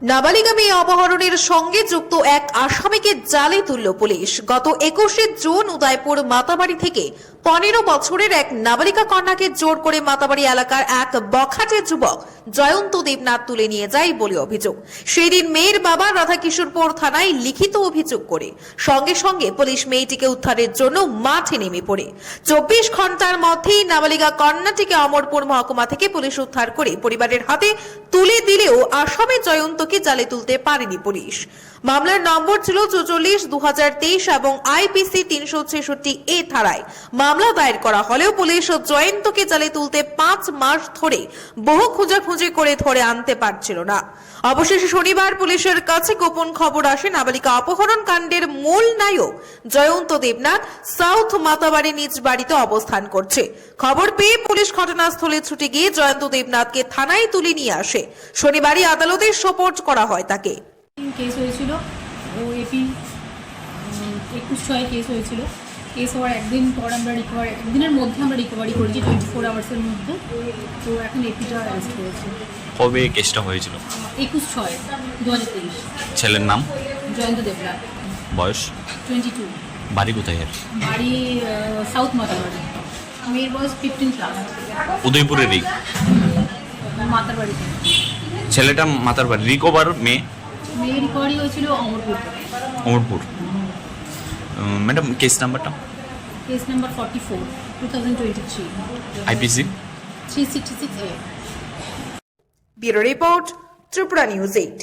নাবালিকা মেয়ে অপহরণের সঙ্গে যুক্ত এক আসামিকে জালে তুলল পুলিশ। গত 21শে জুন উদয়পুর মাতাবাড়ি থেকে 15 বছরের এক নাবালিকা কন্যাকে জোর করে মাতাবাড়ি এলাকার এক বখাটে যুবক জয়ন্ত দেবনাথ তুলে নিয়ে যায় বলে অভিযোগ। সেই দিন মেয়ের বাবা রাধাকিশোরপুর থানায় লিখিত অভিযোগ করে সঙ্গে সঙ্গে পুলিশ মেয়েটিকে উদ্ধারের জন্য মাঠে নেমে পড়ে 24 ঘন্টার মধ্যেই নাবালিকা কন্যাটিকে অমরপুর মহকুমা থেকে পুলিশ উদ্ধার করে পরিবারের হাতে তুলে দিলেও আসামি জয়ন্তকে জালে তুলতে পারেনি পুলিশ। মামলার নম্বর ছিল 44/2023 এবং আইপিসি 366A ধারায় মামলা দায়ের করা হলেও পুলিশ জয়ন্তকে জালে তুলতে 5 মাস ধরে বহু খোঁজাখুঁজি করে ধরে আনতে পারছিল না। অবশেষে শনিবার পুলিশের কাছে গোপন খবর আসে নাবালিকা অপহরণ কাণ্ডের মূল নায়ক জয়ন্ত দেবনাথ সাউথ মাতাবাড়ি নিজ বাড়িতে অবস্থান করছে। খবর পেয়ে পুলিশ ঘটনাস্থলে ছুটে গিয়ে জয়ন্ত দেবনাথকে থানায় তুলে নিয়ে আসে। শনিবারই আদালতে সোপর্দ করা হয় তাকে। কেস হয়েছিল ও এপি 21/6 কেস হয়েছিল। কেস হওয়ার একদিন পর আমরা একদিনের মধ্যে আমরা রিকভারি করেছি 24 আওয়ার্সের মধ্যে। তো এখন এপিটা অ্যারেস্ট করেছে। কবে কেসটা হয়েছিল? 21/6/2023। ছেলের নাম? জয়ন্ত দেবনাথ। বয়স? 22। বাড়ি কোথায় এর? বাড়ি সাউথ মাতাবাড়ি। মেয়ের বয়স 15+। উদয়পুরেরই? মাতাবাড়িতে। ছেলেটা মাতার বাড়ি। রিকভার মেয়ে রিকভারি হয়েছিল অমরপুর। অমরপুর। ম্যাডাম কেস নাম্বারটা? Case number 44 2023। IPC 366A। Bureau report, Tripura news 8।